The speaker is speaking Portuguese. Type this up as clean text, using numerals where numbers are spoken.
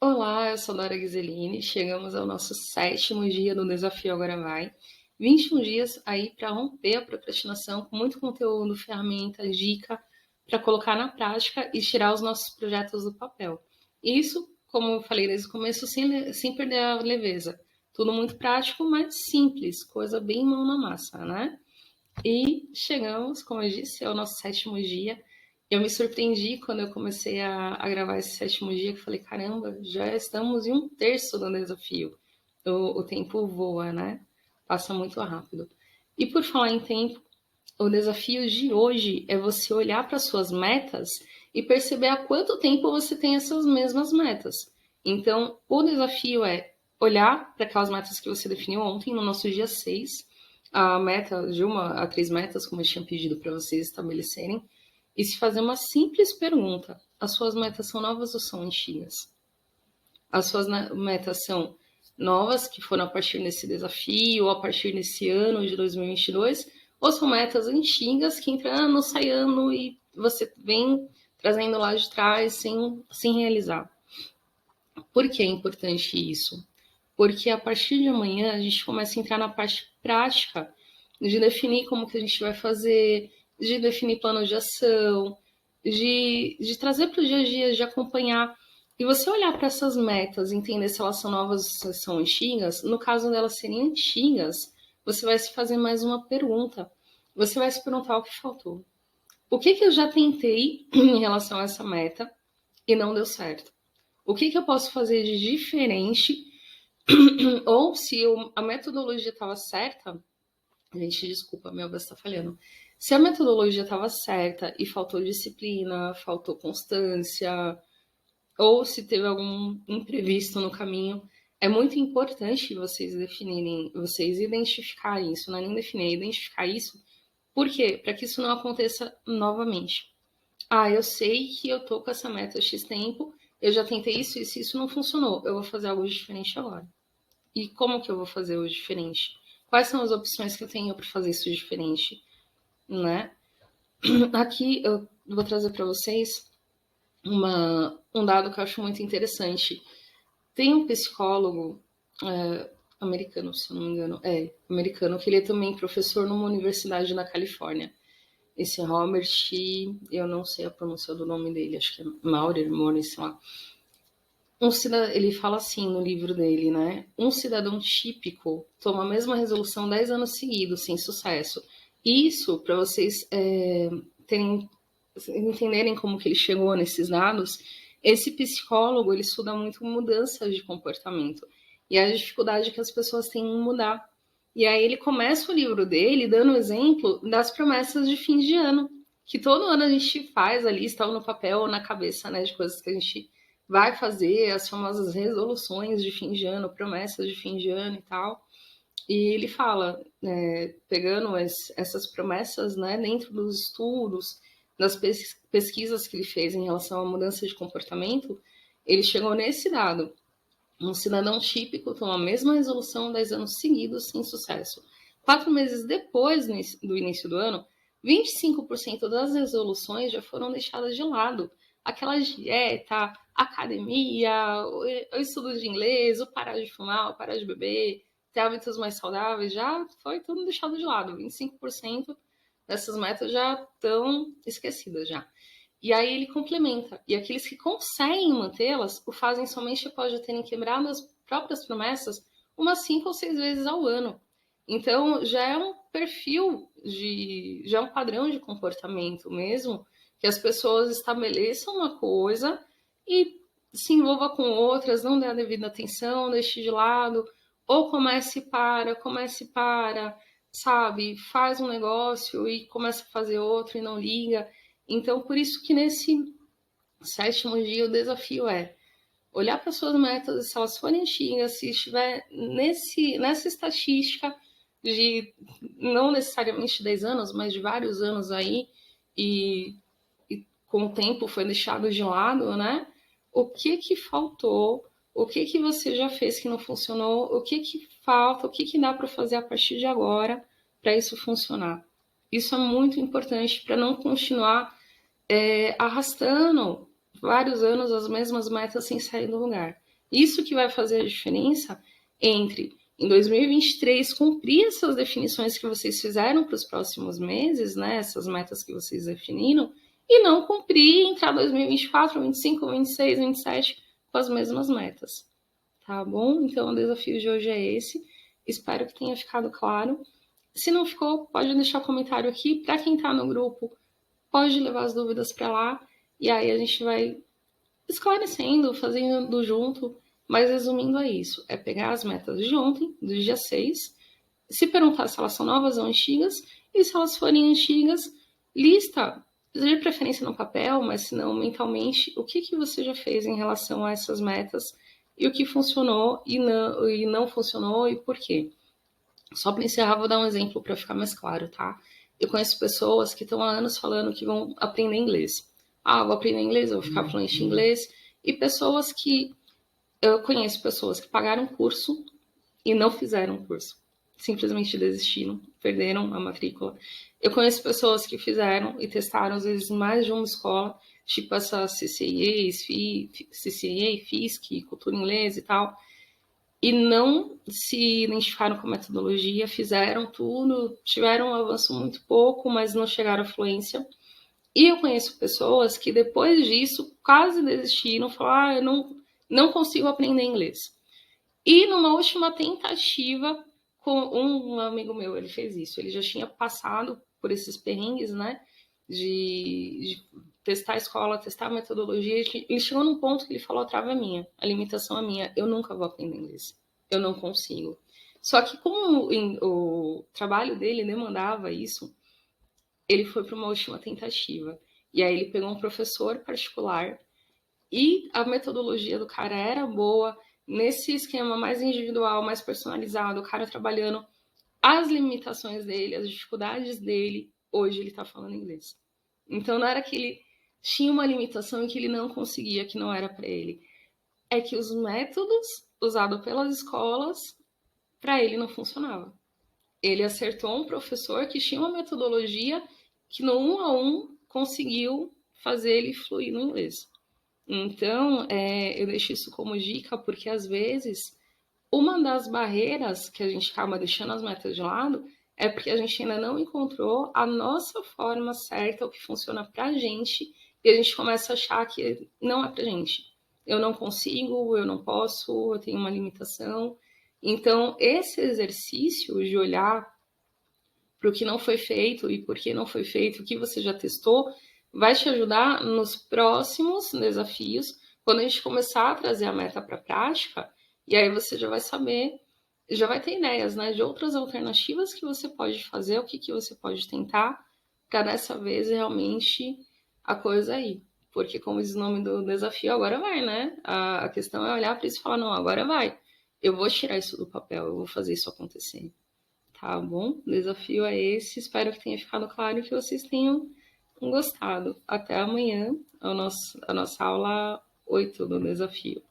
Olá, eu sou Dora Ghiseline. Chegamos ao nosso sétimo dia do Desafio Agora Vai. 21 dias aí para romper a procrastinação com muito conteúdo, ferramenta, dica para colocar na prática e tirar os nossos projetos do papel. Isso, como eu falei desde o começo, sem perder a leveza. Tudo muito prático, mas simples, coisa bem mão na massa, né? E chegamos, como eu disse, ao nosso sétimo dia. Eu me surpreendi quando eu comecei a gravar esse sétimo dia, que falei, caramba, já estamos em um terço do desafio. O tempo voa, né? Passa muito rápido. E por falar em tempo, o desafio de hoje é você olhar para suas metas e perceber há quanto tempo você tem essas mesmas metas. Então, o desafio é olhar para aquelas metas que você definiu ontem, no nosso dia 6, a meta de uma a três metas, como eu tinha pedido para vocês estabelecerem, e se fazer uma simples pergunta: as suas metas são novas ou são antigas? As suas metas são novas, que foram a partir desse desafio, ou a partir desse ano de 2022, ou são metas antigas que entram ano, sai ano e você vem trazendo lá de trás sem realizar? Por que é importante isso? Porque a partir de amanhã a gente começa a entrar na parte prática de definir como que a gente vai fazer, de definir plano de ação, de trazer para o dia a dia, de acompanhar. E você olhar para essas metas, entender se elas são novas ou se são antigas, no caso delas serem antigas, você vai se fazer mais uma pergunta. Você vai se perguntar o que faltou. O que eu já tentei em relação a essa meta e não deu certo? O que eu posso fazer de diferente? Ou se a metodologia estava certa, gente, desculpa, minha voz está falhando. Se a metodologia estava certa e faltou disciplina, faltou constância, ou se teve algum imprevisto no caminho, é muito importante vocês definirem, vocês identificarem isso, não é nem definir, é identificar isso. Por quê? Para que isso não aconteça novamente. Ah, eu sei que eu tô com essa meta X tempo, eu já tentei isso e se isso não funcionou, eu vou fazer algo diferente agora. E como que eu vou fazer o diferente? Quais são as opções que eu tenho para fazer isso diferente, né? Aqui eu vou trazer para vocês um dado que eu acho muito interessante. Tem um psicólogo americano, se eu não me engano, americano, que ele é também professor numa universidade na Califórnia. Esse Robert, eu não sei a pronúncia do nome dele, acho que é Maurer, sei lá. Ele fala assim no livro dele, né? Um cidadão típico toma a mesma resolução 10 anos seguidos, sem sucesso. Isso, para vocês entenderem como que ele chegou nesses dados, esse psicólogo, ele estuda muito mudanças de comportamento e a dificuldade que as pessoas têm em mudar. E aí ele começa o livro dele dando o exemplo das promessas de fim de ano, que todo ano a gente faz ali, está no papel ou na cabeça, né, de coisas que a gente vai fazer, as famosas resoluções de fim de ano, promessas de fim de ano e tal. E ele fala, pegando essas promessas, né, dentro dos estudos, das pesquisas que ele fez em relação à mudança de comportamento, ele chegou nesse dado. Um cidadão típico toma a mesma resolução 10 anos seguidos sem sucesso. 4 meses depois do início do ano, 25% das resoluções já foram deixadas de lado. Aquela dieta, academia, o estudo de inglês, o parar de fumar, o parar de beber, ter hábitos mais saudáveis, já foi tudo deixado de lado. 25% dessas metas já estão esquecidas já. E aí ele complementa. E aqueles que conseguem mantê-las o fazem somente após já terem quebrado as próprias promessas umas 5 ou 6 vezes ao ano. Então já é um perfil já é um padrão de comportamento mesmo, que as pessoas estabeleçam uma coisa e se envolva com outras, não dê a devida atenção, deixe de lado, ou comece e para, sabe? Faz um negócio e começa a fazer outro e não liga. Então, por isso que nesse sétimo dia o desafio é olhar para suas metas, se elas forem antigas, se estiver nessa estatística de não necessariamente 10 anos, mas de vários anos aí, e com o tempo foi deixado de lado, né? O que faltou? O que você já fez que não funcionou? O que falta? O que dá para fazer a partir de agora para isso funcionar? Isso é muito importante para não continuar arrastando vários anos as mesmas metas sem sair do lugar. Isso que vai fazer a diferença entre, em 2023, cumprir essas definições que vocês fizeram para os próximos meses, né? Essas metas que vocês definiram, e não cumprir e entrar 2024, 25, 26, 27 com as mesmas metas. Tá bom? Então, o desafio de hoje é esse. Espero que tenha ficado claro. Se não ficou, pode deixar o comentário aqui. Para quem está no grupo, pode levar as dúvidas para lá. E aí a gente vai esclarecendo, fazendo junto. Mas resumindo é isso. É pegar as metas de ontem, do dia 6, se perguntar se elas são novas ou antigas. E se elas forem antigas, lista, de preferência no papel, mas se não mentalmente, o que você já fez em relação a essas metas e o que funcionou e não funcionou e por quê. Só para encerrar, vou dar um exemplo para ficar mais claro, tá? Eu conheço pessoas que estão há anos falando que vão aprender inglês. Ah, vou aprender inglês, eu vou ficar fluente em inglês. E pessoas que... Eu conheço pessoas que pagaram curso e não fizeram o curso. Simplesmente desistiram, perderam a matrícula. Eu conheço pessoas que fizeram e testaram, às vezes, mais de uma escola, tipo essa CCIA, FISC, Cultura Inglesa e tal, e não se identificaram com a metodologia, fizeram tudo, tiveram um avanço muito pouco, mas não chegaram à fluência. E eu conheço pessoas que depois disso quase desistiram, falaram, eu não consigo aprender inglês. E numa última tentativa, com um amigo meu, ele fez isso. Ele já tinha passado por esses perrengues, né? De testar a escola, testar a metodologia. Ele chegou num ponto que ele falou, a trava é minha, a limitação é minha, eu nunca vou aprender inglês. Eu não consigo. Só que como o trabalho dele demandava isso, ele foi para uma última tentativa. E aí ele pegou um professor particular e a metodologia do cara era boa, nesse esquema mais individual, mais personalizado, o cara trabalhando as limitações dele, as dificuldades dele, hoje ele tá falando inglês. Então não era que ele tinha uma limitação e que ele não conseguia, que não era para ele. É que os métodos usados pelas escolas, para ele não funcionava. Ele acertou um professor que tinha uma metodologia que no 1 a 1 conseguiu fazer ele fluir no inglês. Então, eu deixo isso como dica, porque às vezes uma das barreiras que a gente acaba deixando as metas de lado é porque a gente ainda não encontrou a nossa forma certa, o que funciona pra gente, e a gente começa a achar que não é pra gente. Eu não consigo, eu não posso, eu tenho uma limitação. Então, esse exercício de olhar para o que não foi feito e por que não foi feito, o que você já testou, vai te ajudar nos próximos desafios, quando a gente começar a trazer a meta para a prática, e aí você já vai saber, já vai ter ideias, né, de outras alternativas que você pode fazer, o que você pode tentar, para dessa vez realmente a coisa ir. Porque, como diz o nome do desafio, agora vai, né? A questão é olhar para isso e falar, não, agora vai. Eu vou tirar isso do papel, eu vou fazer isso acontecer. Tá bom? O desafio é esse. Espero que tenha ficado claro e que vocês tenham gostado. Até amanhã, a nossa aula 8 do desafio.